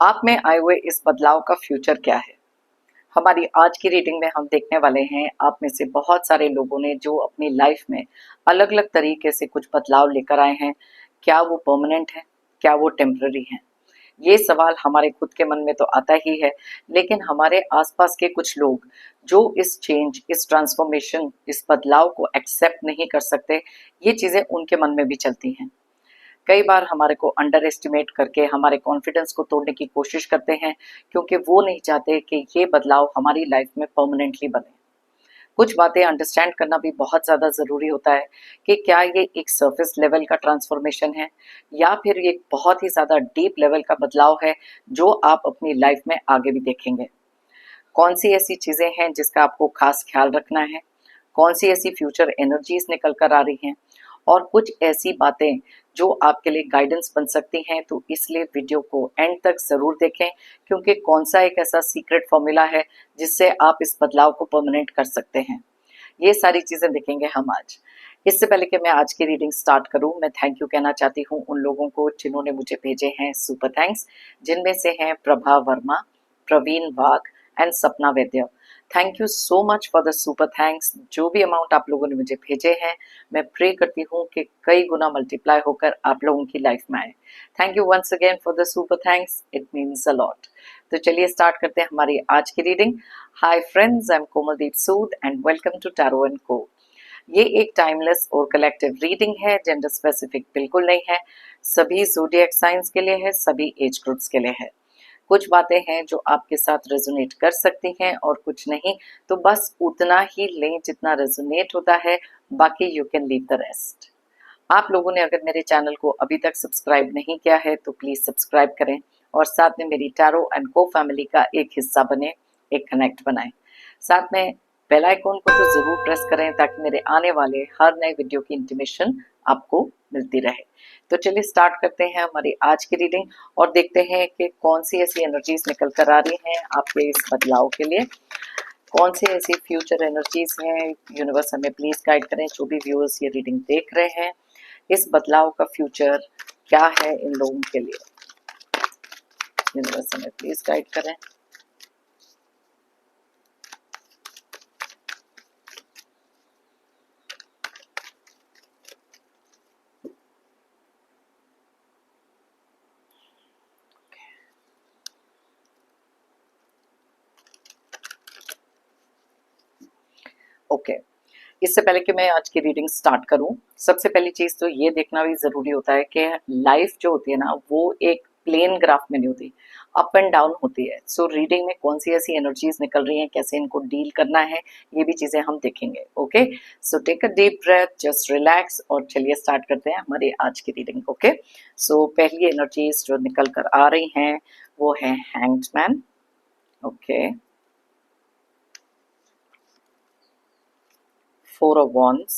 आप में आए हुए इस बदलाव का फ्यूचर क्या है? हमारी आज की रीडिंग में हम देखने वाले हैं आप में से बहुत सारे लोगों ने जो अपनी लाइफ में अलग अलग तरीके से कुछ बदलाव लेकर आए हैं। क्या वो परमानेंट है, क्या वो टेम्पररी है? ये सवाल हमारे खुद के मन में तो आता ही है, लेकिन हमारे आसपास के कुछ लोग जो इस चेंज, इस ट्रांसफॉर्मेशन, इस बदलाव को एक्सेप्ट नहीं कर सकते, ये चीज़ें उनके मन में भी चलती हैं। कई बार हमारे को अंडर एस्टिमेट करके हमारे कॉन्फिडेंस को तोड़ने की कोशिश करते हैं, क्योंकि वो नहीं चाहते कि ये बदलाव हमारी लाइफ में परमानेंटली बने। कुछ बातें अंडरस्टैंड करना भी बहुत ज़्यादा ज़रूरी होता है कि क्या ये एक सरफेस लेवल का ट्रांसफॉर्मेशन है या फिर ये एक बहुत ही ज़्यादा डीप लेवल का बदलाव है जो आप अपनी लाइफ में आगे भी देखेंगे। कौन सी ऐसी चीज़ें हैं जिसका आपको खास ख्याल रखना है, कौन सी ऐसी फ्यूचर एनर्जीज निकल कर आ रही हैं, और कुछ ऐसी बातें जो आपके लिए गाइडेंस बन सकती हैं। तो इसलिए वीडियो को एंड तक ज़रूर देखें, क्योंकि कौन सा एक ऐसा सीक्रेट फॉर्मूला है जिससे आप इस बदलाव को परमानेंट कर सकते हैं, ये सारी चीज़ें देखेंगे हम आज। इससे पहले कि मैं आज की रीडिंग स्टार्ट करूं, मैं थैंक यू कहना चाहती हूं उन लोगों को जिन्होंने मुझे भेजे हैं सुपर थैंक्स, जिनमें से हैं प्रभा वर्मा, प्रवीण वाघ एंड सपना वैद्य। Thank you so much for the super thanks. जो भी अमाउंट आप लोगों ने मुझे भेजे हैं, मैं प्रे करती हूँ कि कई गुना मल्टीप्लाई होकर आप लोगों की लाइफ में आए। Thank you once again for the super thanks, it means a lot. तो चलिए स्टार्ट करते हैं हमारी आज की reading. Hi friends, I am Komaldeep Sood and welcome to tarot and co. ये एक टाइमलेस और कलेक्टिव रीडिंग है, जेंडर स्पेसिफिक बिल्कुल नहीं है। सभी ज़ोडिएक साइंस के लिए है, सभी एज ग्रुप्स के लिए है। कुछ बातें हैं जो आपके साथ रेजोनेट कर सकती हैं और कुछ नहीं, तो बस उतना ही लें जितना रेजोनेट होता है, बाकी you can leave the rest. आप लोगों ने अगर मेरे चैनल को अभी तक सब्सक्राइब नहीं किया है तो प्लीज़ सब्सक्राइब करें और साथ में मेरी टैरो एंड को फैमिली का एक हिस्सा बने, एक कनेक्ट बनाएं। साथ में बेल आइकॉन को तो ज़रूर प्रेस करें ताकि मेरे आने वाले हर नए वीडियो की इंटीमेशन आपको मिलती रहे। तो चलिए स्टार्ट करते हैं हमारी आज की रीडिंग और देखते हैं कि कौन सी ऐसी एनर्जीज निकल कर आ रही हैं आपके इस बदलाव के लिए। कौन सी ऐसी फ्यूचर एनर्जीज हैं, यूनिवर्स हमें प्लीज गाइड करें। जो भी व्यूअर्स ये रीडिंग देख रहे हैं, इस बदलाव का फ्यूचर क्या है इन लोगों के लिए, यूनिवर्स हमें प्लीज गाइड करें। ओके, इससे पहले कि मैं आज की रीडिंग स्टार्ट करूं, सबसे पहली चीज़ तो ये देखना भी ज़रूरी होता है कि लाइफ जो होती है ना, वो एक प्लेन ग्राफ में नहीं होती, अप एंड डाउन होती है। सो रीडिंग में कौन सी ऐसी एनर्जीज निकल रही हैं, कैसे इनको डील करना है, ये भी चीज़ें हम देखेंगे। Okay, so take a deep breath, just relax और चलिए स्टार्ट करते हैं हमारी आज की रीडिंग। ओके, सो पहली एनर्जीज जो निकल कर आ रही हैं वो है hanged man. Okay, Four of Wands,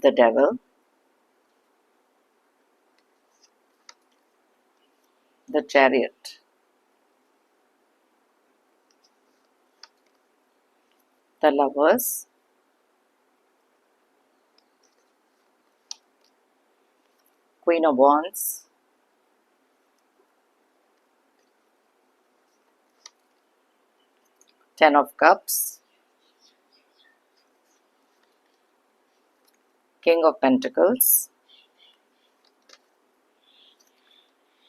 the Devil, the Chariot, the Lovers, Queen of Wands, Ten of Cups, King of Pentacles,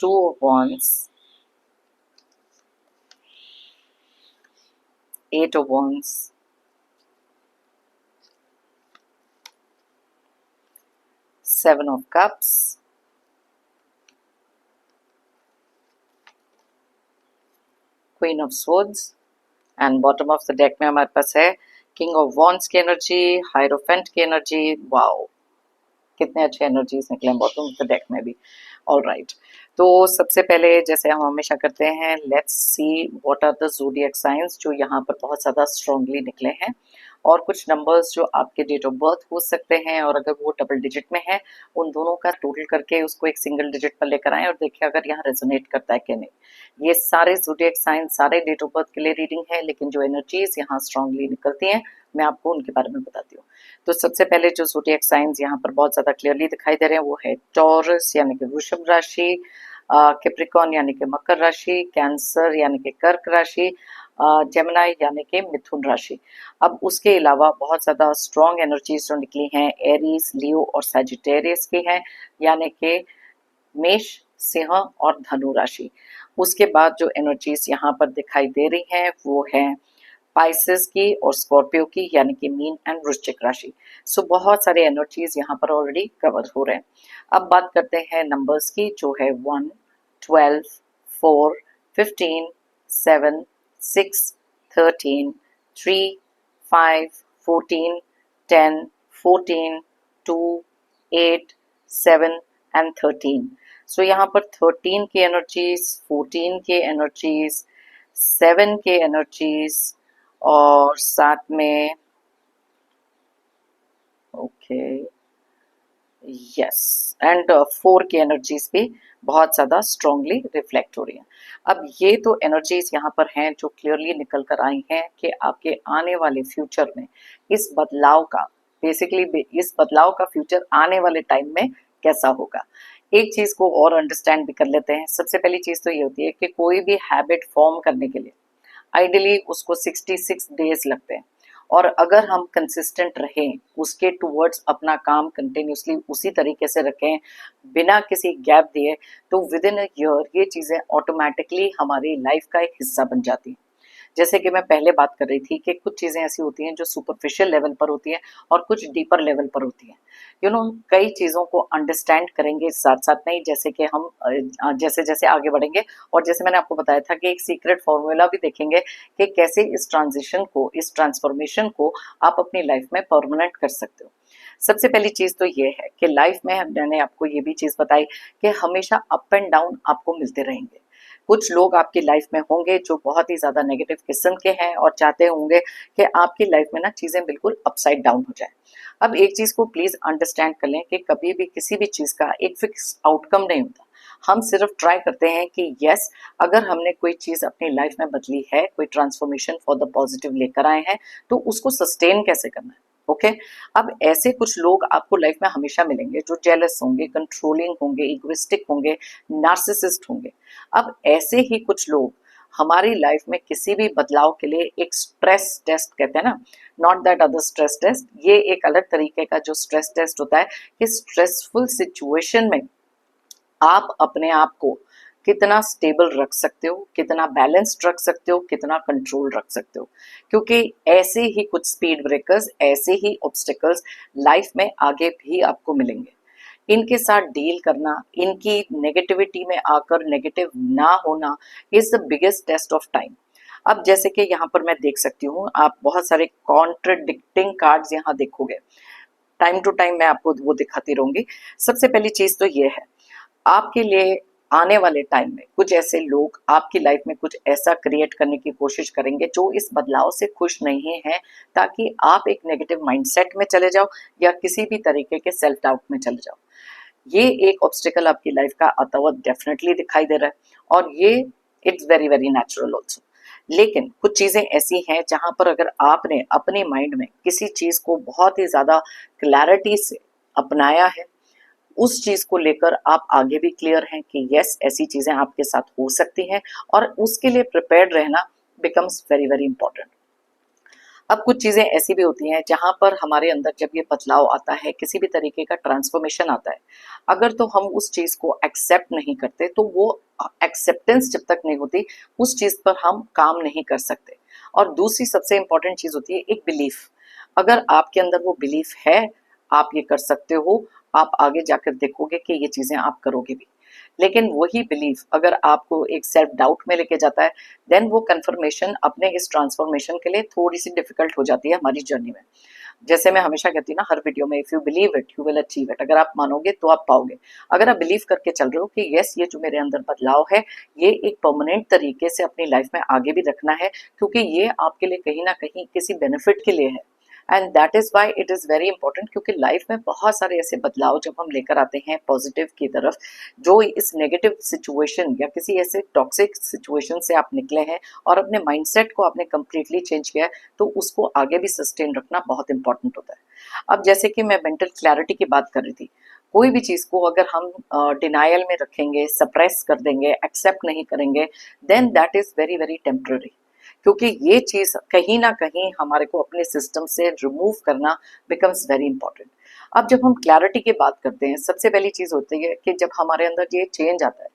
Two of Wands, Eight of Wands, Seven of Cups, Queen of Swords and bottom of the deck में हमारे पास है king of wands की energy, hierophant की energy. Wow, कितने अच्छे energies निकले हैं bottom of the deck में भी। ऑल राइट, तो सबसे पहले जैसे हम हमेशा करते हैं, let's see what are the zodiac signs जो यहाँ पर बहुत ज़्यादा स्ट्रांगली निकले हैं और कुछ नंबर्स जो आपके डेट ऑफ बर्थ हो सकते हैं, और अगर वो डबल डिजिट में है उन दोनों का टोटल करके उसको एक सिंगल डिजिट पर लेकर आएं और देखिए अगर यहाँ रेजोनेट करता है कि नहीं। ये सारे ज़ोडिएक साइन, सारे डेट ऑफ बर्थ के लिए रीडिंग है, लेकिन जो एनर्जीज यहाँ स्ट्रांगली निकलती हैं मैं आपको उनके बारे में बताती हूँ। तो सबसे पहले जो ज़ोडिएक साइंस यहाँ पर बहुत ज़्यादा क्लियरली दिखाई दे रहे हैं वो है टॉरस यानी कि वृषभ राशि, कैप्रिकॉर्न यानी कि मकर राशि, कैंसर यानी कि कर्क राशि, जेमिनाई यानी कि मिथुन राशि। अब उसके अलावा बहुत ज़्यादा स्ट्रॉन्ग एनर्जीज जो निकली हैं एरीज, लियो और सजिटेरियस की हैं, यानी कि मेष, सिंह और धनु राशि। उसके बाद जो एनर्जीज यहाँ पर दिखाई दे रही हैं वो है पाइसेस की और स्कॉर्पियो की, यानी कि मीन एंड वृश्चिक राशि। सो बहुत सारे एनर्जीज यहाँ पर ऑलरेडी कवर हो रहे हैं। अब बात करते हैं नंबर्स की, जो है 1, 12, 4, 15, 7, 6, 13, 3, 5, 14, 10, 14, 2, 8, 7 एंड 13। सो यहाँ पर 13 की एनर्जीज, 14 की एनर्जीज, 7 के एनर्जीज और साथ में ओके यस एंड 4 की एनर्जीज भी बहुत ज़्यादा स्ट्रांगली रिफ्लेक्ट हो रही हैं। अब ये तो एनर्जीज यहाँ पर हैं जो क्लियरली निकल कर आई हैं कि आपके आने वाले फ्यूचर में इस बदलाव का, बेसिकली इस बदलाव का फ्यूचर आने वाले टाइम में कैसा होगा। एक चीज़ को और अंडरस्टैंड भी कर लेते हैं। सबसे पहली चीज़ तो ये होती है कि कोई भी हैबिट फॉर्म करने के लिए आइडियली उसको 66 डेज लगते हैं, और अगर हम कंसिस्टेंट रहें उसके टूवर्ड्स अपना काम कंटिन्यूसली उसी तरीके से रखें बिना किसी गैप दिए, तो विद इन अ ईयर ये चीज़ें ऑटोमेटिकली हमारी लाइफ का एक हिस्सा बन जाती हैं। जैसे कि मैं पहले बात कर रही थी कि कुछ चीज़ें ऐसी होती हैं जो सुपरफिशियल लेवल पर होती हैं और कुछ डीपर लेवल पर होती हैं। कई चीज़ों को अंडरस्टैंड करेंगे साथ साथ नहीं, जैसे कि हम जैसे जैसे आगे बढ़ेंगे, और जैसे मैंने आपको बताया था कि एक सीक्रेट फॉर्मूला भी देखेंगे कि कैसे इस ट्रांजिशन को, इस ट्रांसफॉर्मेशन को आप अपनी लाइफ में परमानेंट कर सकते हो। सबसे पहली चीज़ तो ये है कि लाइफ में मैंने आपको ये भी चीज़ बताई कि हमेशा अप एंड डाउन आपको मिलते रहेंगे। कुछ लोग आपकी लाइफ में होंगे जो बहुत ही ज़्यादा नेगेटिव किस्म के हैं और चाहते होंगे कि आपकी लाइफ में ना चीज़ें बिल्कुल अपसाइड डाउन हो जाए। अब एक चीज़ को प्लीज़ अंडरस्टैंड कर लें कि कभी भी किसी भी चीज़ का एक फिक्स आउटकम नहीं होता। हम सिर्फ ट्राई करते हैं कि यस, अगर हमने कोई चीज़ अपनी लाइफ में बदली है, कोई ट्रांसफॉर्मेशन फॉर द पॉजिटिव लेकर आए हैं, तो उसको सस्टेन कैसे करना है। ओके अब ऐसे कुछ लोग आपको लाइफ में हमेशा मिलेंगे जो जेलस होंगे, कंट्रोलिंग होंगे, इगोइस्टिक होंगे, नार्सिसिस्ट होंगे। अब ऐसे ही कुछ लोग हमारी लाइफ में किसी भी बदलाव के लिए एक स्ट्रेस टेस्ट, कहते हैं ना, not that other stress test, ये एक अलग तरीके का जो स्ट्रेस टेस्ट होता है कि स्ट्रेसफुल सिचुएशन में आप अपने आप को कितना स्टेबल रख सकते हो, कितना बैलेंस्ड रख सकते हो, कितना कंट्रोल रख सकते हो। क्योंकि ऐसे ही कुछ स्पीड ब्रेकर्स, ऐसे ही ऑब्स्टिकल्स लाइफ में आगे भी आपको मिलेंगे। इनके साथ डील करना, इनकी नेगेटिविटी में आकर नेगेटिव ना होना is the biggest test of time. अब जैसे कि यहाँ पर मैं देख सकती हूँ, आप बहुत सारे कॉन्ट्रडिक्टिंग कार्ड्स यहाँ देखोगे। टाइम टू टाइम मैं आपको वो दिखाती रहूंगी। सबसे पहली चीज तो ये है, आपके लिए आने वाले टाइम में कुछ ऐसे लोग आपकी लाइफ में कुछ ऐसा क्रिएट करने की कोशिश करेंगे जो इस बदलाव से खुश नहीं है, ताकि आप एक नेगेटिव माइंडसेट में चले जाओ या किसी भी तरीके के सेल्फ डाउट में चले जाओ। ये एक ऑब्स्टिकल आपकी लाइफ का आता हुआ डेफिनेटली दिखाई दे रहा है, और ये it's very very natural also. लेकिन कुछ चीजें ऐसी हैं जहां पर अगर आपने अपने माइंड में किसी चीज को बहुत ही ज्यादा क्लैरिटी से अपनाया है, उस चीज को लेकर आप आगे भी क्लियर हैं कि यस, ऐसी चीजें आपके साथ हो सकती हैं, और उसके लिए प्रिपेयर्ड रहना बिकम्स वेरी वेरी इंपॉर्टेंट। अब कुछ चीजें ऐसी भी होती हैं जहां पर हमारे अंदर जब ये बदलाव आता है, किसी भी तरीके का ट्रांसफॉर्मेशन आता है, अगर तो हम उस चीज को एक्सेप्ट नहीं करते, तो वो एक्सेप्टेंस जब तक नहीं होती उस चीज पर हम काम नहीं कर सकते। और दूसरी सबसे इंपॉर्टेंट चीज होती है एक बिलीफ। अगर आपके अंदर वो बिलीफ है, आप ये कर सकते हो, आप आगे जाकर देखोगे कि ये चीजें आप करोगे भी। लेकिन वही बिलीफ अगर आपको एक सेल्फ डाउट में लेके जाता है, देन वो कंफर्मेशन अपने इस ट्रांसफॉर्मेशन के लिए थोड़ी सी डिफिकल्ट हो जाती है हमारी जर्नी में। जैसे मैं हमेशा कहती हूँ ना हर वीडियो में, if you believe it you will achieve it. अगर आप मानोगे तो आप पाओगे। अगर आप बिलीव करके चल रहे हो कि यस, ये जो मेरे अंदर बदलाव है ये एक परमानेंट तरीके से अपनी लाइफ में आगे भी रखना है, क्योंकि ये आपके लिए कहीं ना कहीं किसी बेनिफिट के लिए है, and that is why it is very important, क्योंकि लाइफ में बहुत सारे ऐसे बदलाव जब हम लेकर आते हैं पॉजिटिव की तरफ, जो इस नेगेटिव सिचुएशन या किसी ऐसे टॉक्सिक सिचुएशन से आप निकले हैं और अपने माइंडसेट को आपने कंप्लीटली चेंज किया है, तो उसको आगे भी सस्टेन रखना बहुत इंपॉर्टेंट होता है। अब जैसे कि मैं मेंटल क्लैरिटी की बात कर रही थी, कोई भी चीज़ को अगर हम डिनायल में रखेंगे, सप्रेस कर देंगे, एक्सेप्ट नहीं करेंगे, then that is very very temporary, क्योंकि ये चीज़ कहीं ना कहीं हमारे को अपने सिस्टम से रिमूव करना बिकम्स वेरी इंपॉर्टेंट। अब जब हम क्लैरिटी की बात करते हैं, सबसे पहली चीज़ होती है कि जब हमारे अंदर ये चेंज आता है,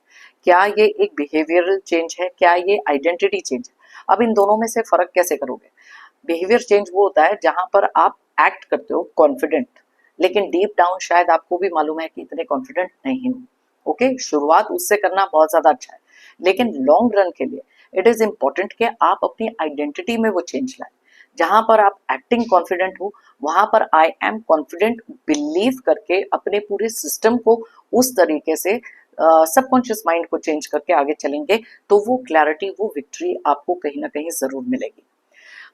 क्या ये एक बिहेवियरल चेंज है, क्या ये आइडेंटिटी चेंज है। अब इन दोनों में से फ़र्क कैसे करोगे? बिहेवियर चेंज वो होता है जहां पर आप एक्ट करते हो कॉन्फिडेंट, लेकिन डीप डाउन शायद आपको भी मालूम है कि इतने कॉन्फिडेंट नहीं हो। ओके, शुरुआत उससे करना बहुत ज्यादा अच्छा है, लेकिन लॉन्ग रन के लिए इट इज इंपॉर्टेंट कि आप अपनी आइडेंटिटी में वो चेंज लाएं। जहां पर आप एक्टिंग कॉन्फिडेंट हो, वहां पर आई एम कॉन्फिडेंट बिलीव करके अपने पूरे सिस्टम को उस तरीके से सबकॉन्शियस माइंड को चेंज करके आगे चलेंगे, तो वो क्लैरिटी, वो विक्ट्री आपको कहीं ना कहीं जरूर मिलेगी।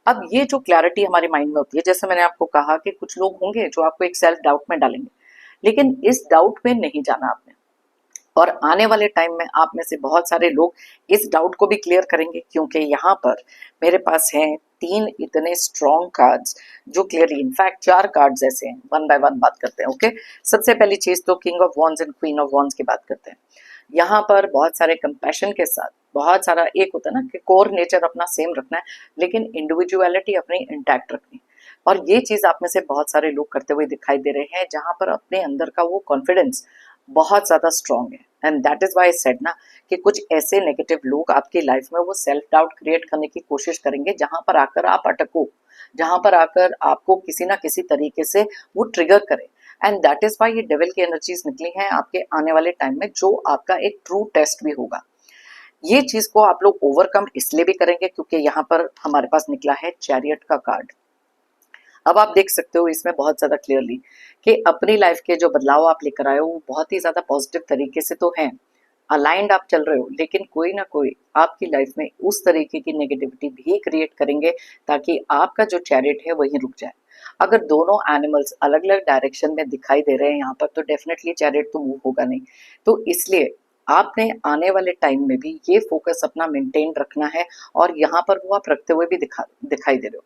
अब ये जो क्लैरिटी हमारे माइंड में होती है, जैसे मैंने आपको कहा कि कुछ लोग होंगे जो आपको एक सेल्फ डाउट में डालेंगे, लेकिन इस डाउट में नहीं जाना आपने। और आने वाले टाइम में आप में से बहुत सारे लोग इस डाउट को भी क्लियर करेंगे, क्योंकि यहाँ पर मेरे पास हैं 3 इतने स्ट्रॉन्ग कार्ड्स जो क्लियरली, इनफैक्ट 4 कार्ड्स ऐसे हैं, वन बाय वन बात करते हैं। ओके, सबसे पहली चीज तो king of wands and queen of wands की बात करते हैं। यहाँ पर बहुत सारे कंपैशन के साथ, बहुत सारा, एक होता है ना कि कोर नेचर अपना सेम रखना है, लेकिन इंडिविजुअलिटी अपनी इंटैक्ट रखनी। और ये चीज आप में से बहुत सारे लोग करते हुए दिखाई दे रहे हैं, जहां पर अपने अंदर का वो कॉन्फिडेंस बहुत ज्यादा स्ट्रांग है। And that is why said ना कि कुछ ऐसे नेगेटिव लोग आपकी लाइफ में वो सेल्फ डाउट क्रिएट करने की कोशिश करेंगे, जहां पर आकर आप अटको, जहां पर आकर आपको किसी ना किसी तरीके से वो ट्रिगर करे। एंड दैट इज वाई ये डेविल की एनर्जीज निकली हैं आपके आने वाले टाइम में, जो आपका एक ट्रू टेस्ट भी होगा। ये चीज को आप लोग ओवरकम इसलिए भी करेंगे क्योंकि यहाँ पर हमारे पास निकला है चैरियट का कार्ड। अब आप देख सकते हो इसमें बहुत ज्यादा क्लियरली कि अपनी लाइफ के जो बदलाव आप लेकर आए हो वो बहुत ही ज्यादा पॉजिटिव तरीके से तो हैं, अलाइंड आप चल रहे हो, लेकिन कोई ना कोई आपकी लाइफ में उस तरीके की नेगेटिविटी भी क्रिएट करेंगे ताकि आपका जो चैरिट है वही रुक जाए। अगर दोनों एनिमल्स अलग अलग डायरेक्शन में दिखाई दे रहे हैं यहाँ पर, तो डेफिनेटली चैरिट तो मूव होगा नहीं। तो इसलिए आपने आने वाले टाइम में भी ये फोकस अपना मेंटेन रखना है, और यहाँ पर वो आप रखते हुए भी दिखाई दे रहे हो।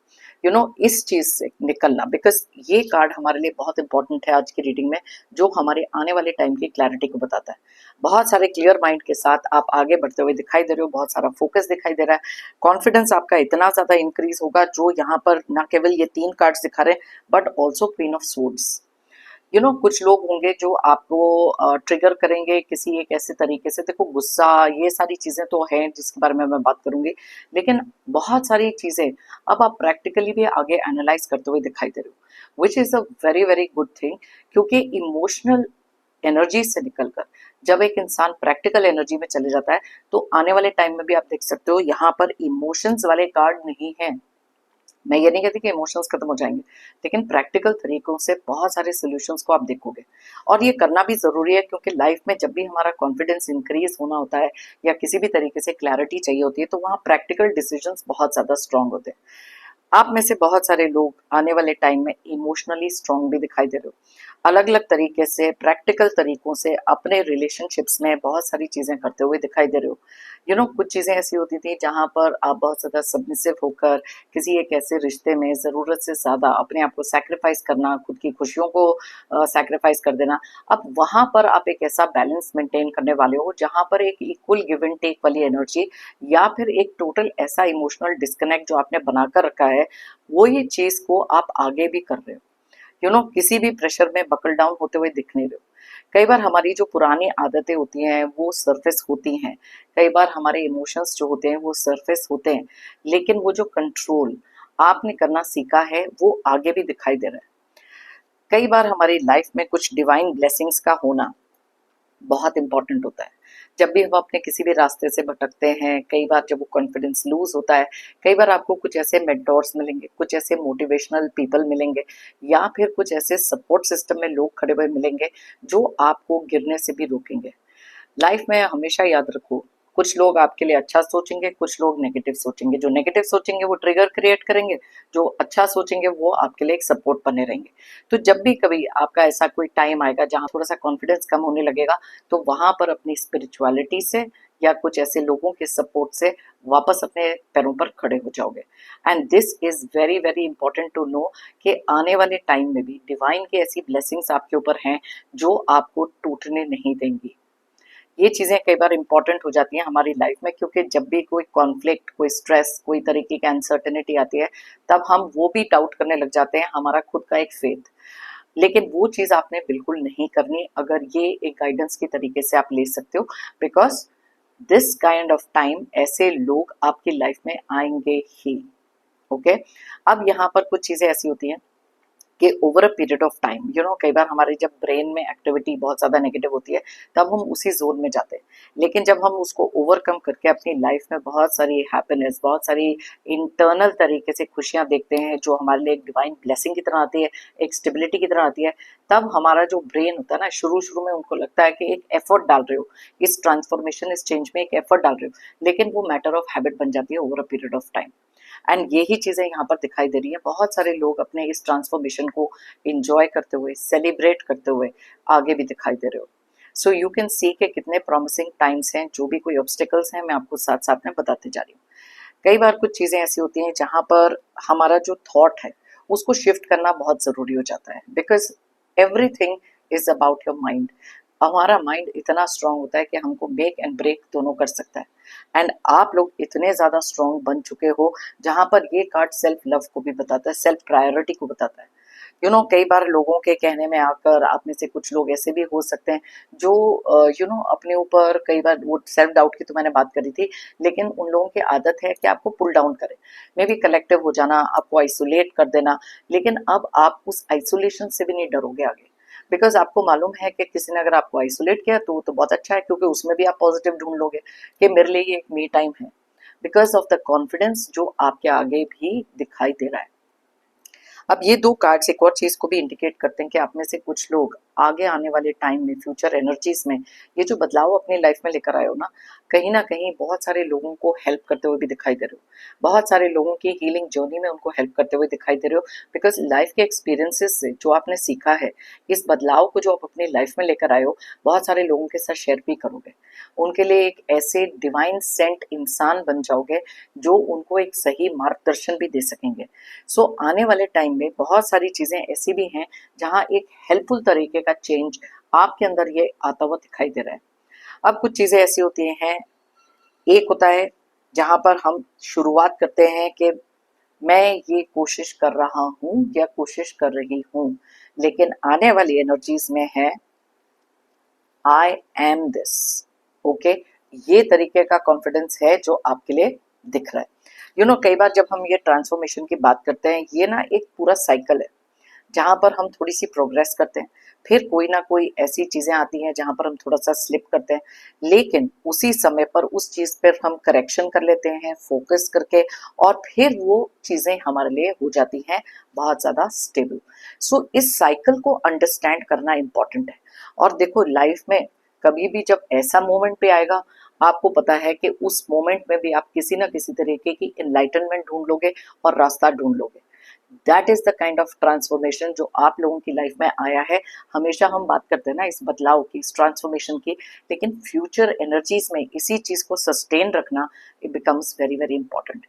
इस चीज से निकलना, बिकॉज ये कार्ड हमारे लिए बहुत इंपॉर्टेंट है आज की रीडिंग में, जो हमारे आने वाले टाइम की क्लैरिटी को बताता है। बहुत सारे क्लियर माइंड के साथ आप आगे बढ़ते हुए दिखाई दे रहे हो, बहुत सारा फोकस दिखाई दे रहा है, कॉन्फिडेंस आपका इतना ज्यादा इंक्रीज होगा, जो यहाँ पर ना केवल ये 3 कार्ड्स दिखा रहे हैं, but also queen of swords. कुछ लोग होंगे जो आपको ट्रिगर करेंगे किसी एक ऐसे तरीके से। देखो, गुस्सा, ये सारी चीजें तो हैं जिसके बारे में मैं बात करूंगी, लेकिन बहुत सारी चीजें अब आप प्रैक्टिकली भी आगे एनालाइज करते हुए दिखाई दे रहे हो, which is a very very good thing. क्योंकि इमोशनल एनर्जी से निकलकर जब एक इंसान प्रैक्टिकल एनर्जी में चले जाता है, तो आने वाले टाइम में भी आप देख सकते हो यहाँ पर इमोशंस वाले कार्ड नहीं है। मैं ये नहीं कहती कि इमोशंस खत्म हो जाएंगे, लेकिन प्रैक्टिकल तरीकों से बहुत सारे सॉल्यूशंस को आप देखोगे। और ये करना भी जरूरी है, क्योंकि लाइफ में जब भी हमारा कॉन्फिडेंस इंक्रीज होना होता है या किसी भी तरीके से क्लैरिटी चाहिए होती है, तो वहाँ प्रैक्टिकल डिसीजंस बहुत ज्यादा स्ट्रांग होते हैं। आप में से बहुत सारे लोग आने वाले टाइम में इमोशनली स्ट्रांग भी दिखाई दे रहे हो, अलग अलग तरीके से प्रैक्टिकल तरीकों से अपने रिलेशनशिप्स में बहुत सारी चीजें करते हुए दिखाई दे रहे हो। कुछ चीजें ऐसी होती थी जहां पर आप बहुत ज्यादा सबमिसिव होकर किसी एक ऐसे रिश्ते में जरूरत से ज्यादा अपने आप को सैक्रिफाइस करना, खुद की खुशियों को सैक्रिफाइस कर देना। अब वहां पर आप एक ऐसा बैलेंस मेंटेन करने वाले हो जहां पर एक इक्वल गिव एंड टेक वाली एनर्जी, या फिर एक टोटल ऐसा इमोशनल डिस्कनेक्ट जो आपने बनाकर रखा है, वो ये चीज को आप आगे भी कर रहे हो। किसी भी प्रेशर में बकल डाउन होते हुए दिख नहीं रहे हो। कई बार हमारी जो पुरानी आदतें होती हैं वो सरफेस होती हैं, कई बार हमारे इमोशंस जो होते हैं वो सरफेस होते हैं, लेकिन वो जो कंट्रोल आपने करना सीखा है वो आगे भी दिखाई दे रहा है। कई बार हमारी लाइफ में कुछ डिवाइन ब्लेसिंग्स का होना बहुत इंपॉर्टेंट होता है। जब भी हम अपने किसी भी रास्ते से भटकते हैं, कई बार जब वो कॉन्फिडेंस लूज होता है, कई बार आपको कुछ ऐसे मेंटोर्स मिलेंगे, कुछ ऐसे मोटिवेशनल पीपल मिलेंगे, या फिर कुछ ऐसे सपोर्ट सिस्टम में लोग खड़े हुए मिलेंगे जो आपको गिरने से भी रोकेंगे। लाइफ में हमेशा याद रखो, कुछ लोग आपके लिए अच्छा सोचेंगे, कुछ लोग नेगेटिव सोचेंगे। जो नेगेटिव सोचेंगे वो ट्रिगर क्रिएट करेंगे, जो अच्छा सोचेंगे वो आपके लिए एक सपोर्ट बने रहेंगे। तो जब भी कभी आपका ऐसा कोई टाइम आएगा जहाँ थोड़ा सा कॉन्फिडेंस कम होने लगेगा, तो वहां पर अपनी स्पिरिचुअलिटी से या कुछ ऐसे लोगों के सपोर्ट से वापस अपने पैरों पर खड़े हो जाओगे। And this is very very important to know कि आने वाले टाइम में भी डिवाइन की ऐसी ब्लेसिंग्स आपके ऊपर हैं जो आपको टूटने नहीं देंगी। ये चीजें कई बार इंपॉर्टेंट हो जाती हैं हमारी लाइफ में, क्योंकि जब भी कोई कॉन्फ्लिक्ट, कोई स्ट्रेस, कोई तरीके की अनसर्टेनिटी आती है, तब हम वो भी डाउट करने लग जाते हैं हमारा खुद का एक फेथ। लेकिन वो चीज आपने बिल्कुल नहीं करनी अगर ये एक गाइडेंस के तरीके से आप ले सकते हो, because this kind of time ऐसे लोग आपकी लाइफ में आएंगे ही। ओके, अब यहाँ पर कुछ चीजें ऐसी होती हैं कि over a period of time कई बार हमारे जब ब्रेन में एक्टिविटी बहुत ज़्यादा नेगेटिव होती है, तब हम उसी जोन में जाते हैं। लेकिन जब हम उसको ओवरकम करके अपनी लाइफ में बहुत सारी हैप्पीनेस, बहुत सारी इंटरनल तरीके से खुशियां देखते हैं जो हमारे लिए एक डिवाइन ब्लेसिंग की तरह आती है, एक स्टेबिलिटी की तरह आती है, तब हमारा जो ब्रेन होता है ना, शुरू शुरू में उनको लगता है कि एक एफर्ट डाल रहे हो, इस ट्रांसफॉर्मेशन, इस चेंज में एक एफर्ट डाल रहे हो, लेकिन वो मैटर ऑफ हैबिट बन जाती है over a period of time. And यही चीजें यहाँ पर दिखाई दे रही है। बहुत सारे लोग अपने इस ट्रांसफॉर्मेशन को इंजॉय करते हुए, सेलिब्रेट करते हुए आगे भी दिखाई दे रहे हो। सो यू कैन सी के कितने प्रॉमिसिंग टाइम्स हैं। जो भी कोई ऑब्स्टिकल्स हैं मैं आपको साथ साथ में बताते जा रही हूँ। कई बार कुछ चीजें ऐसी होती हैं जहां पर हमारा जो थॉट है उसको शिफ्ट करना बहुत जरूरी हो जाता है, because everything is about your mind. हमारा माइंड इतना स्ट्रांग होता है कि हमको मेक एंड ब्रेक दोनों कर सकता है। एंड आप लोग इतने ज्यादा स्ट्रांग बन चुके हो जहां पर ये कार्ड सेल्फ लव को भी बताता है, सेल्फ प्रायोरिटी को बताता है। कई बार लोगों के कहने में आकर आप में से कुछ लोग ऐसे भी हो सकते हैं जो अपने ऊपर, कई बार वो सेल्फ डाउट की तो मैंने बात करी थी, लेकिन उन लोगों की आदत है कि आपको पुल डाउन करे, मे बी कलेक्टिव हो जाना, आपको आइसोलेट कर देना। लेकिन अब आप उस आइसोलेशन से भी नहीं डरोगे आगे, बिकॉज आपको मालूम है कि किसी ने अगर आपको आइसोलेट किया तो वो तो बहुत अच्छा है, क्योंकि उसमें भी आप पॉजिटिव ढूंढ लोगे कि मेरे लिए ये एक मी टाइम है, बिकॉज ऑफ द कॉन्फिडेंस जो आपके आगे भी दिखाई दे रहा है। अब ये दो कार्ड्स एक और चीज को भी इंडिकेट करते हैं कि आप में से कुछ लोग आगे आने वाले टाइम में, फ्यूचर एनर्जीज में, ये जो बदलाव अपनी लाइफ में लेकर आए हो ना कहीं बहुत सारे लोगों को हेल्प करते हुए भी दिखाई दे रहे हो, बहुत सारे लोगों की हीलिंग जर्नी में उनको हेल्प करते हुए दिखाई दे रहे हो। बिकॉज लाइफ के एक्सपीरियंसेस से जो आपने सीखा है, इस बदलाव को जो आप अपनी लाइफ में लेकर आए हो, बहुत सारे लोगों के साथ शेयर भी करोगे। उनके लिए एक ऐसे डिवाइन सेंट इंसान बन जाओगे जो उनको एक सही मार्गदर्शन भी दे सकेंगे। सो आने वाले टाइम में बहुत सारी चीजें ऐसी भी हैं जहां एक हेल्पफुल तरीके का चेंज आपके अंदर ये आता हुआ दिखाई दे रहा है। अब कुछ चीजें ऐसी होती हैं, एक होता है जहां पर हम शुरुआत करते हैं कि मैं ये कोशिश कर रहा हूं या कोशिश कर रही हूं, लेकिन आने वाली एनर्जीज में है आई एम दिस। ओके, ये तरीके का कॉन्फिडेंस है जो आपके लिए दिख रहा है। कई बार जब हम ये ट्रांसफॉर्मेशन की बात करते हैं, ये ना एक पूरा साइकिल है जहां पर हम थोड़ी सी प्रोग्रेस करते हैं, फिर कोई ना कोई ऐसी चीजें आती हैं जहां पर हम थोड़ा सा स्लिप करते हैं, लेकिन उसी समय पर उस चीज पर हम करेक्शन कर लेते हैं फोकस करके, और फिर वो चीजें हमारे लिए हो जाती हैं बहुत ज्यादा स्टेबल। सो इस साइकिल को अंडरस्टैंड करना इंपॉर्टेंट है। और देखो, लाइफ में कभी भी जब ऐसा मोमेंट पे आएगा, आपको पता है कि उस मोमेंट में भी आप किसी ना किसी तरीके की एनलाइटनमेंट ढूंढ लोगे और रास्ता ढूंढ लोगे। That is the kind of transformation जो आप लोगों की लाइफ में आया है। हमेशा हम बात करते हैं ना इस बदलाव की, इस ट्रांसफॉर्मेशन की, लेकिन फ्यूचर एनर्जीज में इसी चीज को सस्टेन रखना, it becomes very very important.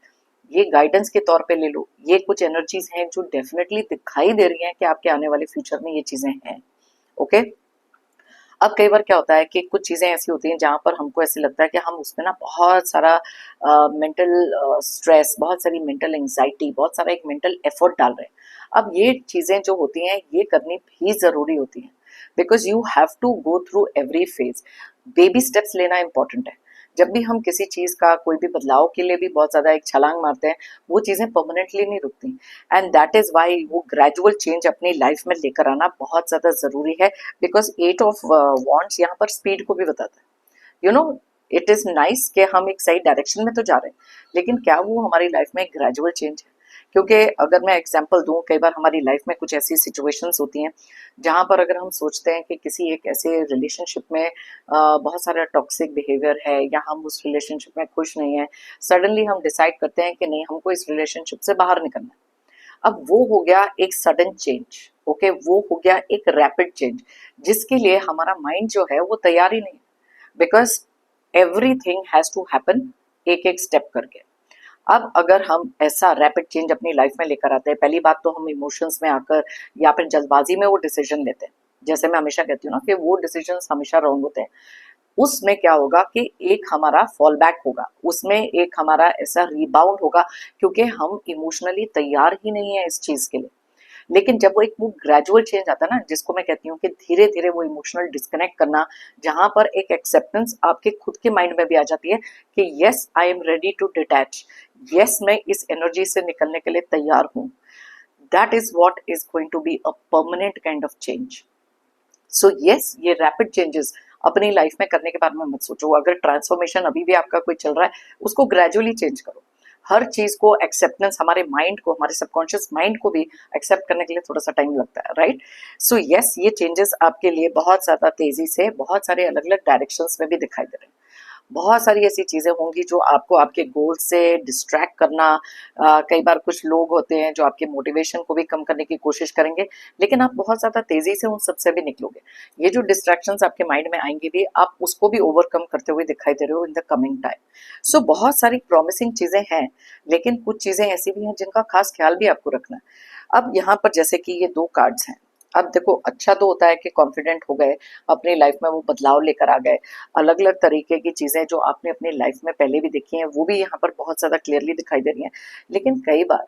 ये गाइडेंस के तौर पे ले लो, ये कुछ एनर्जीज हैं जो डेफिनेटली दिखाई दे रही हैं कि आपके आने वाले फ्यूचर में ये चीजें हैं। ओके, अब कई बार क्या होता है कि कुछ चीजें ऐसी होती हैं जहां पर हमको ऐसे लगता है कि हम उसमें ना बहुत सारा मेंटल स्ट्रेस, बहुत सारी मेंटल एंजाइटी, बहुत सारा एक मेंटल एफर्ट डाल रहे हैं। अब ये चीजें जो होती हैं ये करनी भी जरूरी होती हैं, because you have to go through every phase. Baby steps लेना इंपॉर्टेंट है। जब भी हम किसी चीज का, कोई भी बदलाव के लिए भी बहुत ज्यादा एक छलांग मारते हैं, वो चीजें परमानेंटली नहीं रुकती, एंड दैट इज वाई वो ग्रेजुअल चेंज अपनी लाइफ में लेकर आना बहुत ज्यादा जरूरी है। बिकॉज एट ऑफ वॉन्ट्स यहाँ पर स्पीड को भी बताता है। इट इज नाइस कि हम एक सही डायरेक्शन में तो जा रहे हैं, लेकिन क्या वो हमारी लाइफ में ग्रेजुअल चेंज है? क्योंकि अगर मैं एग्जांपल दूं, कई बार हमारी लाइफ में कुछ ऐसी सिचुएशंस होती हैं जहां पर अगर हम सोचते हैं कि किसी एक ऐसे रिलेशनशिप में बहुत सारा टॉक्सिक बिहेवियर है या हम उस रिलेशनशिप में खुश नहीं है, सडनली हम डिसाइड करते हैं कि नहीं, हमको इस रिलेशनशिप से बाहर निकलना है। अब वो हो गया एक सडन चेंज, ओके, वो हो गया एक रैपिड चेंज, जिसके लिए हमारा माइंड जो है वो तैयार ही नहीं, because everything has to happen एक एक स्टेप करके। अब अगर हम ऐसा रैपिड चेंज अपनी लाइफ में लेकर आते हैं, पहली बात तो हम इमोशंस में आकर या फिर जल्दबाजी में वो डिसीजन लेते हैं। जैसे मैं हमेशा कहती हूँ ना कि वो डिसीजन हमेशा रॉन्ग होते हैं। उसमें क्या होगा कि एक हमारा फॉल बैक होगा, उसमें एक हमारा ऐसा रिबाउंड होगा, क्योंकि हम इमोशनली तैयार ही नहीं है इस चीज के लिए। लेकिन जब वो एक वो ग्रेजुअल चेंज आता है ना, जिसको मैं कहती हूँ कि धीरे धीरे वो इमोशनल डिस्कनेक्ट करना, जहां पर एक एक्सेप्टेंस आपके खुद के माइंड में भी आ जाती है कि yes I am ready to detach, yes मैं इस एनर्जी से निकलने के लिए तैयार हूँ, that is what is going to be a permanent kind of change. So yes, ये रैपिड चेंजेस अपनी लाइफ में करने के बारे में मत सोचो। अगर ट्रांसफॉर्मेशन अभी भी आपका कोई चल रहा है, उसको ग्रेजुअली चेंज करो। हर चीज को एक्सेप्टेंस, हमारे माइंड को, हमारे सबकॉन्शियस माइंड को भी एक्सेप्ट करने के लिए थोड़ा सा टाइम लगता है, राइट। सो यस, ये चेंजेस आपके लिए बहुत ज्यादा तेजी से बहुत सारे अलग अलग डायरेक्शंस में भी दिखाई दे रहे हैं। बहुत सारी ऐसी चीजें होंगी जो आपको आपके गोल से डिस्ट्रैक्ट करना, कई बार कुछ लोग होते हैं जो आपके मोटिवेशन को भी कम करने की कोशिश करेंगे, लेकिन आप बहुत ज्यादा तेजी से उन सबसे भी निकलोगे। ये जो डिस्ट्रैक्शंस आपके माइंड में आएंगे भी, आप उसको भी ओवरकम करते हुए दिखाई दे रहे हो इन द कमिंग टाइम। सो बहुत सारी प्रॉमिसिंग चीजें हैं, लेकिन कुछ चीजें ऐसी भी हैं जिनका खास ख्याल भी आपको रखना है। अब यहाँ पर जैसे कि ये दो कार्ड्स हैं, अब देखो, अच्छा तो होता है कि कॉन्फिडेंट हो गए, अपनी लाइफ में वो बदलाव लेकर आ गए, अलग अलग तरीके की चीजें जो आपने अपनी लाइफ में पहले भी देखी हैं वो भी यहाँ पर बहुत ज्यादा क्लियरली दिखाई दे रही हैं। लेकिन कई बार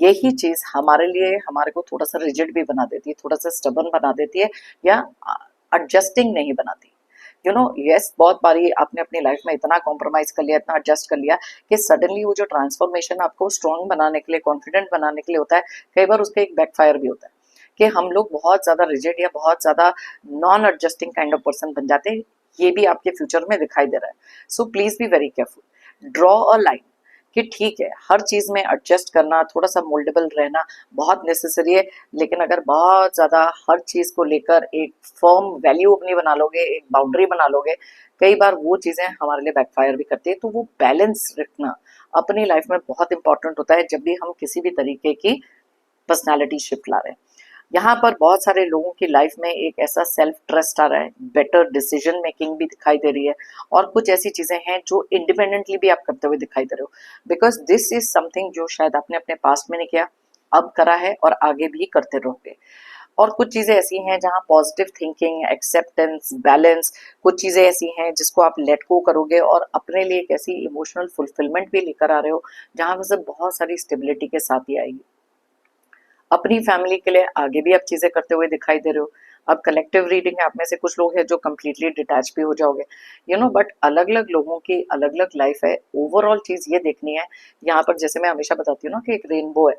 यही चीज हमारे लिए, हमारे को थोड़ा सा रिजिड भी बना देती है, थोड़ा सा स्टबन बना देती है, या एडजस्टिंग नहीं बनाती। यू नो, यस, बहुत बारी आपने अपनी लाइफ में इतना कॉम्प्रोमाइज कर लिया, इतना एडजस्ट कर लिया कि सडनली वो जो ट्रांसफॉर्मेशन आपको स्ट्रांग बनाने के लिए, कॉन्फिडेंट बनाने के लिए होता है, कई बार उसका एक बैकफायर भी होता है कि हम लोग बहुत ज्यादा रिजिड या बहुत ज्यादा non adjusting kind of person बन जाते हैं। ये भी आपके फ्यूचर में दिखाई दे रहा है। So please be very careful, draw a line कि ठीक है, हर चीज में एडजस्ट करना, थोड़ा सा मोल्डेबल रहना बहुत नेसेसरी है। लेकिन अगर बहुत ज्यादा हर चीज को लेकर एक फर्म वैल्यू अपनी बना लोगे, एक बाउंड्री बना लोगे, कई बार वो चीजें हमारे लिए बैकफायर भी करती है। तो वो बैलेंस रखना अपनी लाइफ में बहुत इंपॉर्टेंट होता है, जब भी हम किसी भी तरीके की पर्सनैलिटी शिफ्ट ला रहे हैं। यहाँ पर बहुत सारे लोगों की लाइफ में एक ऐसा सेल्फ ट्रस्ट आ रहा है, बेटर डिसीजन मेकिंग भी दिखाई दे रही है, और कुछ ऐसी चीजें हैं जो इंडिपेंडेंटली भी आप करते हुए दिखाई दे रहे हो, बिकॉज दिस इज समथिंग जो शायद आपने अपने पास्ट में नहीं किया, अब करा है और आगे भी करते रहोगे। और कुछ चीजें ऐसी हैं जहाँ पॉजिटिव थिंकिंग, एक्सेप्टेंस, बैलेंस, कुछ चीजें ऐसी हैं जिसको आप लेट गो करोगे और अपने लिए एक ऐसी इमोशनल फुलफिलमेंट भी लेकर आ रहे हो, जहाँ पर सब बहुत सारी स्टेबिलिटी के साथ ही आएगी। अपनी फैमिली के लिए आगे भी आप चीजें करते हुए दिखाई दे रहे हो। अब कलेक्टिव रीडिंग है, आप में से कुछ लोग हैं जो कम्प्लीटली डिटैच भी हो जाओगे, यू नो, बट अलग अलग लोगों की अलग अलग लाइफ है। ओवरऑल चीज ये देखनी है यहाँ पर, जैसे मैं हमेशा बताती हूँ ना कि एक रेनबो है,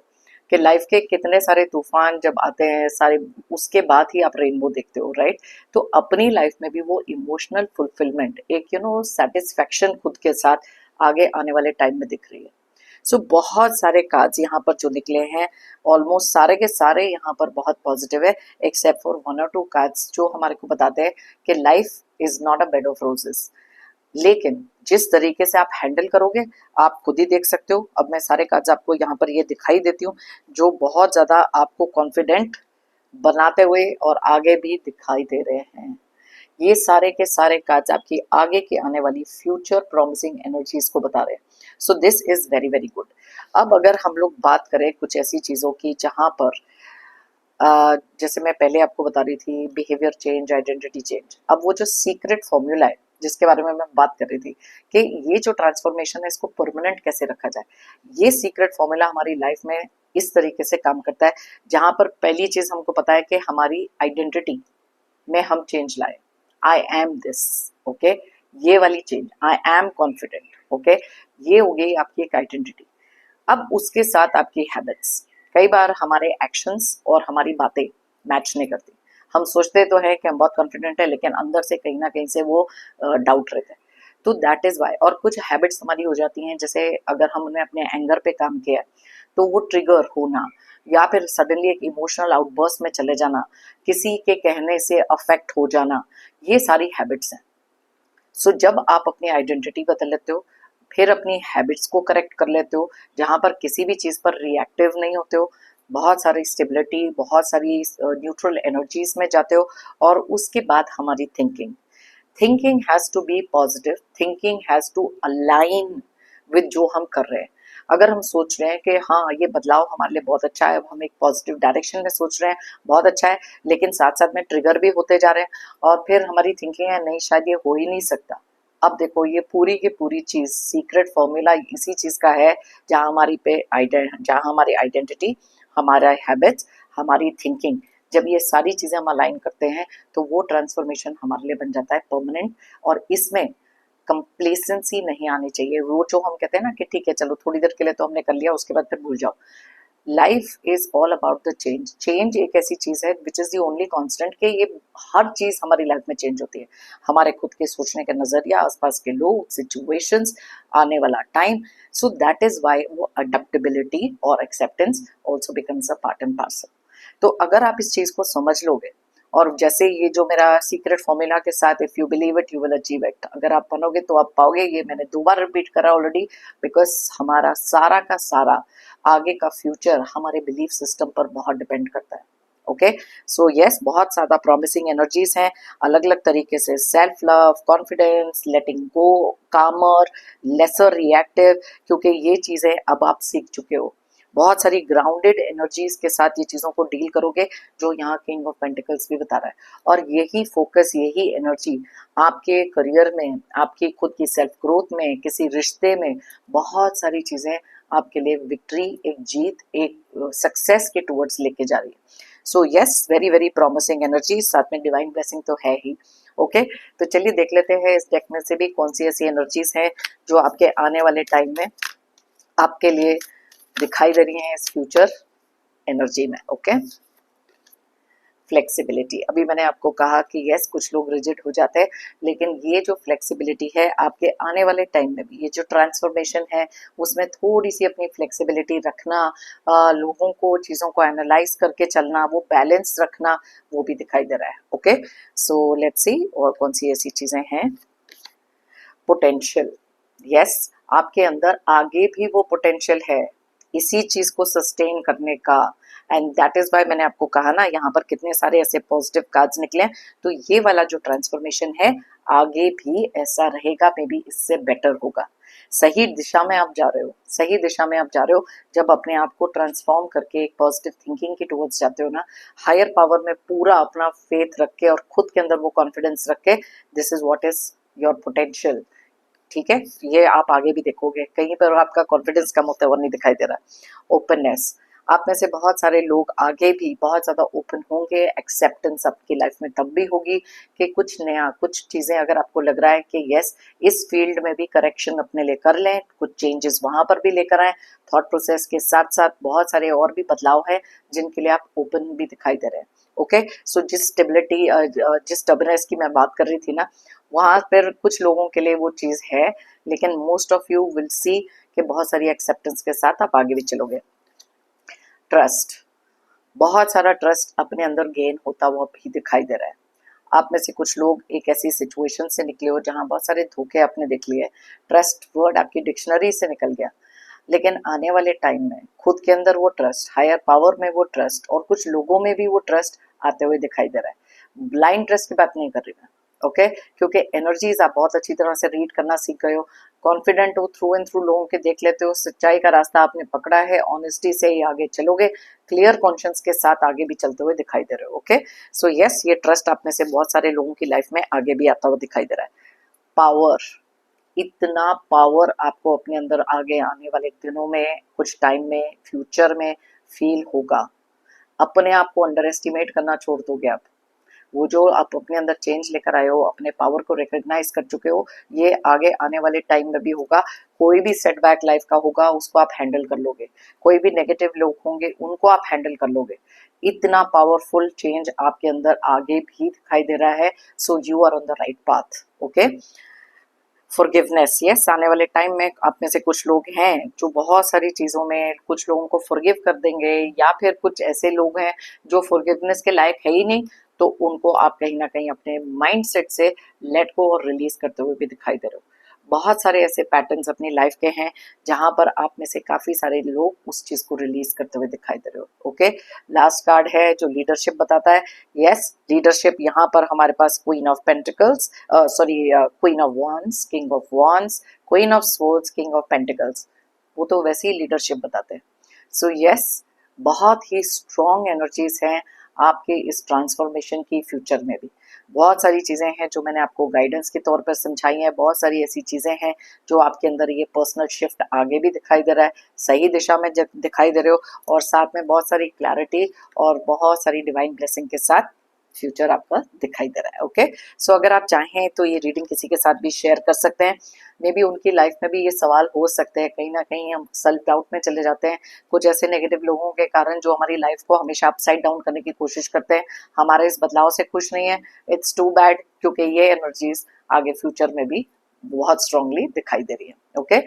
कि लाइफ के कितने सारे तूफान जब आते हैं सारे, उसके बाद ही आप रेनबो देखते हो, राइट। तो अपनी लाइफ में भी वो इमोशनल फुलफिलमेंट, एक यू नो सेटिस्फेक्शन खुद के साथ आगे आने वाले टाइम में दिख रही है। सो बहुत सारे कार्ड्स यहाँ पर जो निकले हैं, ऑलमोस्ट सारे के सारे यहाँ पर बहुत पॉजिटिव है, एक्सेप्ट फॉर वन और टू कार्ड्स जो हमारे को बताते हैं कि life is not a bed of roses. लेकिन जिस तरीके से आप हैंडल करोगे, आप खुद ही देख सकते हो। अब मैं सारे कार्ड्स आपको यहाँ पर ये दिखाई देती हूँ जो बहुत ज्यादा आपको कॉन्फिडेंट बनाते हुए और आगे भी दिखाई दे रहे हैं। ये सारे के सारे कार्ड्स आपकी आगे की आने वाली फ्यूचर प्रॉमिसिंग एनर्जीज को बता रहे हैं। So this is very very good. अब अगर हम लोग बात करें कुछ ऐसी चीजों की जहां पर जैसे मैं पहले आपको बता रही थी, बिहेवियर चेंज, आइडेंटिटी चेंज, अब वो जो सीक्रेट फॉर्मूला है जिसके बारे में मैं बात कर रही थी कि ये जो ट्रांसफॉर्मेशन है इसको परमानेंट कैसे रखा जाए, ये सीक्रेट फॉर्मूला हमारी लाइफ में इस तरीके से काम करता है, जहां पर पहली चीज हमको पता है कि हमारी आइडेंटिटी में हम चेंज लाए। आई एम दिस, ओके, ये वाली change, I am confident, okay, ये हो गई आपकी एक आइडेंटिटी। अब उसके साथ आपकी हैबिट्स, कई बार हमारे एक्शंस और हमारी बातें मैच नहीं करती। हम सोचते तो है कि हम बहुत कॉन्फिडेंट है, लेकिन अंदर से कहीं ना कहीं से वो डाउट रहता है। तो दैट इज वाई। और कुछ हैबिट्स हमारी हो जाती हैं, जैसे अगर हमने अपने एंगर पे काम किया, तो वो ट्रिगर होना या फिर सडनली एक इमोशनल आउटबर्स्ट में चले जाना, किसी के कहने से अफेक्ट हो जाना, ये सारी हैबिट्स हैं। सो जब आप अपनी आइडेंटिटी बदल लेते हो, फिर अपनी हैबिट्स को करेक्ट कर लेते हो, जहां पर किसी भी चीज पर रिएक्टिव नहीं होते हो, बहुत सारी स्टेबिलिटी, बहुत सारी न्यूट्रल एनर्जीज में जाते हो, और उसके बाद हमारी thinking has to be positive, thinking has to align with जो हम कर रहे हैं। अगर हम सोच रहे हैं कि हाँ ये बदलाव हमारे लिए बहुत अच्छा है, हम एक पॉजिटिव डायरेक्शन में सोच रहे हैं, बहुत अच्छा है, लेकिन साथ साथ में ट्रिगर भी होते जा रहे हैं और फिर हमारी थिंकिंग है नहीं शायद ये हो ही नहीं सकता। अब देखो ये पूरी की पूरी चीज सीक्रेट फॉर्मूला इसी चीज का है, जहाँ हमारी आइडेंटिटी, हमारा हैबिट्स, हमारी थिंकिंग, जब ये सारी चीजें हम अलाइन करते हैं तो वो ट्रांसफॉर्मेशन हमारे लिए बन जाता है परमानेंट। और इसमें कंप्लेसेंसी नहीं आनी चाहिए, वो जो हम कहते हैं ना कि ठीक है चलो थोड़ी देर के लिए तो हमने कर लिया, उसके बाद फिर भूल जाओ। Life is all about the change. Change एक ऐसी चीज है which is the only constant, कि ये हर चीज हमारी लाइफ में चेंज होती है, हमारे खुद के सोचने का नजरिया, आसपास के लोग, सिचुएशंस, आने वाला time. So that is why वो अडेप्टेबिलिटी और acceptance also becomes a part and parcel. तो अगर आप इस चीज को समझ लोगे, और जैसे ये जो मेरा सीक्रेट फॉर्मूला के साथ, if you believe it you will achieve it, अगर आप बनोगे तो आप पाओगे, ये मैंने 2 बार रिपीट करा ऑलरेडी, बिकॉज हमारा सारा का सारा आगे का फ्यूचर हमारे बिलीफ सिस्टम पर बहुत डिपेंड करता है। ओके, सो यस, बहुत ज्यादा प्रॉमिसिंग एनर्जीज हैं, अलग अलग तरीके से सेल्फ लव, कॉन्फिडेंस, लेटिंग गो, कामर, लेसर रिएक्टिव, क्योंकि ये चीजें अब आप सीख चुके हो। बहुत सारी ग्राउंडेड एनर्जीज के साथ ये चीजों को डील करोगे, जो यहाँ किंग ऑफ पेंटिकल्स भी बता रहा है। और यही फोकस, यही एनर्जी आपके करियर में, आपकी खुद की सेल्फ ग्रोथ में, किसी रिश्ते में, बहुत सारी चीजें आपके लिए विक्ट्री, एक जीत, एक सक्सेस के टुवर्ड्स लेके जा रही है। So yes, very very promising energy, साथ में डिवाइन ब्लेसिंग तो है ही। ओके, तो चलिए देख लेते हैं इस डेक में से भी कौन सी ऐसी एनर्जीज हैं जो आपके आने वाले टाइम में आपके लिए दिखाई दे रही है इस फ्यूचर एनर्जी में। ओके, फ्लेक्सिबिलिटी, अभी मैंने आपको कहा कि यस कुछ लोग रिजिड हो जाते हैं, लेकिन ये जो फ्लेक्सिबिलिटी है आपके आने वाले टाइम में भी, ये जो ट्रांसफॉर्मेशन है उसमें थोड़ी सी अपनी फ्लेक्सिबिलिटी रखना, लोगों को, चीज़ों को एनालाइज करके चलना, वो बैलेंस रखना, वो भी दिखाई दे रहा है। ओके, सो लेट्स सी और कौन सी ऐसी चीज़ें हैं। पोटेंशियल, यस आपके अंदर आगे भी वो पोटेंशियल है इसी चीज को सस्टेन करने का, एंड दैट इज वाई मैंने आपको कहा ना, यहाँ पर कितने सारे ऐसे पॉजिटिव कार्ड्स निकले। तो ये वाला जो ट्रांसफॉर्मेशन है आगे भी ऐसा रहेगा, मे बी इससे बेटर होगा। सही दिशा में आप जा रहे हो, सही दिशा में आप जा रहे हो, जब अपने आप को ट्रांसफॉर्म करके एक पॉजिटिव थिंकिंग की टुवर्ड्स जाते हो ना, हायर पावर में पूरा अपना फेथ रख के और खुद के अंदर वो कॉन्फिडेंस रख के, this is what is your potential. ठीक है, ये आप आगे भी देखोगे, कहीं पर आपका कॉन्फिडेंस कम होता हुआ नहीं दिखाई दे रहा है। ओपननेस, आप में से बहुत सारे लोग आगे भी बहुत ज्यादा ओपन होंगे, एक्सेप्टेंस आपकी लाइफ में तब भी होगी कि कुछ नया, कुछ चीजें अगर आपको लग रहा है कि यस इस फील्ड में भी करेक्शन अपने लिए कर लें, कुछ चेंजेस वहां पर भी लेकर आए, थॉट प्रोसेस के साथ साथ बहुत सारे और भी बदलाव हैं जिनके लिए आप ओपन भी दिखाई दे रहे हैं। ओके, सो जिस स्टेबिलिटी, जिस स्टबनेस की मैं बात कर रही थी ना, वहां पर कुछ लोगों के लिए वो चीज है, लेकिन most of you will see कि बहुत सारी एक्सेप्टेंस के साथ आप आगे भी चलोगे। ट्रस्ट, बहुत सारा ट्रस्ट अपने अंदर गेन होता हुआ भी दिखाई दे रहा है। आप में से कुछ लोग एक ऐसी सिचुएशन से निकले हो जहां बहुत सारे धोखे आपने देख लिए, ट्रस्ट वर्ड आपकी डिक्शनरी से निकल गया, लेकिन आने वाले टाइम में खुद के अंदर वो ट्रस्ट, हायर पावर में वो ट्रस्ट, और कुछ लोगों में भी वो ट्रस्ट आते हुए दिखाई दे रहा है। ब्लाइंड ट्रस्ट की बात नहीं कर रही मैं, ओके, क्योंकि एनर्जीज आप बहुत अच्छी तरह से रीड करना सीख गए हो, कॉन्फिडेंट हो, थ्रू एंड थ्रू लोगों के देख लेते हो, सच्चाई का रास्ता आपने पकड़ा है, ऑनेस्टी से ही आगे चलोगे, क्लियर कॉन्शियंस के साथ आगे भी चलते हुए दिखाई दे रहे हो। ओके, सो यस ये ट्रस्ट आप में से बहुत सारे लोगों की लाइफ में आगे भी आता हुआ दिखाई दे रहा है। पावर, इतना पावर आपको अपने अंदर आगे आने वाले दिनों में, कुछ टाइम में, फ्यूचर में फील होगा। अपने आप को अंडर एस्टिमेट करना छोड़ दोगे आप। वो जो आप अपने अंदर चेंज लेकर आए हो, अपने पावर को रिकॉग्नाइज कर चुके हो, ये आगे आने वाले टाइम में भी होगा। कोई भी सेटबैक लाइफ का होगा उसको आप हैंडल कर लोगे, कोई भी नेगेटिव लोग होंगे उनको आप हैंडल कर लोगे। इतना पावरफुल चेंज आपके अंदर आगे भी दिखाई दे रहा है। So you are on the right path. Okay, forgiveness, yes, आने वाले टाइम में आप में से कुछ लोग हैं जो बहुत सारी चीज़ों में कुछ लोगों को फॉरगिव कर देंगे, या फिर कुछ ऐसे लोग हैं जो फॉरगिवनेस के लायक है ही नहीं, तो उनको आप कहीं ना कहीं अपने माइंडसेट से लेट गो और रिलीज करते हुए भी दिखाई दे रहे हो। बहुत सारे ऐसे पैटर्न्स अपनी लाइफ के हैं जहां पर आप में से काफी सारे लोग उस चीज को रिलीज करते हुए दिखाई दे रहे हो। ओके, लास्ट कार्ड है जो लीडरशिप बताता है। यस, लीडरशिप यहाँ पर हमारे पास queen of pentacles, sorry, queen of wands, king of wands, queen of swords, king of pentacles, वो तो वैसे ही लीडरशिप बताते हैं। सो यस, बहुत ही स्ट्रॉन्ग एनर्जीज हैं आपके इस ट्रांसफॉर्मेशन की फ्यूचर में भी। बहुत सारी चीज़ें हैं जो मैंने आपको गाइडेंस के तौर पर समझाई हैं, बहुत सारी ऐसी चीज़ें हैं जो आपके अंदर ये पर्सनल शिफ्ट आगे भी दिखाई दे रहा है, सही दिशा में दिखाई दे रहे हो, और साथ में बहुत सारी क्लैरिटी और बहुत सारी डिवाइन ब्लेसिंग के साथ फ्यूचर आपका दिखाई दे रहा है। ओके, सो अगर आप चाहें तो ये रीडिंग किसी के साथ भी शेयर कर सकते हैं। मे बी उनकी लाइफ में भी ये सवाल हो सकते हैं, कहीं ना कहीं हम सेल्फ डाउट में चले जाते हैं कुछ ऐसे नेगेटिव लोगों के कारण जो हमारी लाइफ को हमेशा अपसाइड डाउन करने की कोशिश करते हैं, हमारे इस बदलाव से खुश नहीं है। इट्स टू बैड, क्योंकि ये एनर्जीज आगे फ्यूचर में भी बहुत स्ट्रांगली दिखाई दे रही है। ओके,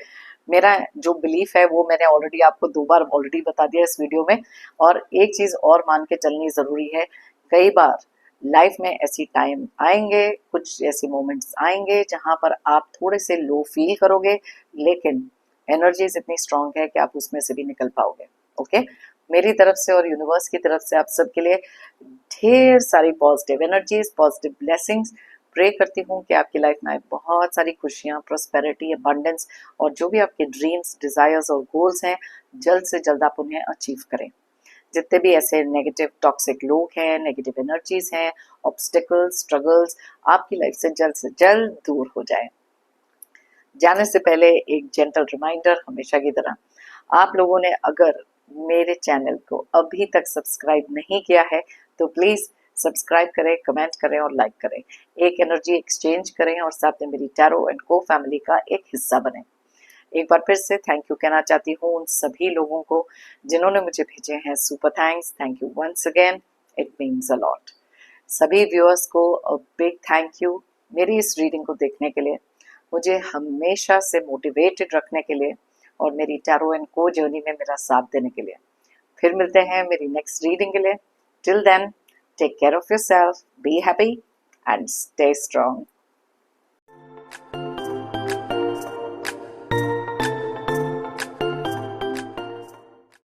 मेरा जो बिलीफ है वो मैंने ऑलरेडी आपको 2 बार ऑलरेडी बता दिया इस वीडियो में, और एक चीज और मान के चलनी जरूरी है। कई बार लाइफ में ऐसी टाइम आएंगे, कुछ ऐसे मोमेंट्स आएंगे जहां पर आप थोड़े से लो फील करोगे, लेकिन एनर्जीज इतनी स्ट्रांग है कि आप उसमें से भी निकल पाओगे। ओके, मेरी तरफ से और यूनिवर्स की तरफ से आप सबके लिए ढेर सारी positive energies, positive blessings. Pray करती हूँ कि आपकी लाइफ में बहुत सारी खुशियाँ, प्रोस्पेरिटी, अबंडेंस, और जो भी आपके ड्रीम्स, डिजायर्स और गोल्स हैं, जल्द से जल्द आप उन्हें अचीव करें। जितने भी ऐसे नेगेटिव टॉक्सिक लोग हैं, नेगेटिव एनर्जीज हैं, ऑब्स्टिकल्स, स्ट्रगल्स, आपकी लाइफ से जल्द दूर हो जाए। जाने से पहले एक जेंटल रिमाइंडर, हमेशा की तरह, आप लोगों ने अगर मेरे चैनल को अभी तक सब्सक्राइब नहीं किया है तो प्लीज सब्सक्राइब करें, कमेंट करें और लाइक करें, एक एनर्जी एक्सचेंज करें और साथ में मेरी टैरो एंड को फैमिली का एक हिस्सा बने। एक बार फिर से थैंक यू कहना चाहती हूँ उन सभी लोगों को जिन्होंने मुझे भेजे हैं super thanks. Thank you once again, it means a lot. सभी व्यूअर्स को बिग थैंक यू मेरी इस रीडिंग को देखने के लिए, मुझे हमेशा से मोटिवेटेड रखने के लिए, और मेरी टैरो एंड को जर्नी में मेरा साथ देने के लिए। फिर मिलते हैं मेरी नेक्स्ट रीडिंग के लिए। Till then, take care of yourself, be happy and stay strong.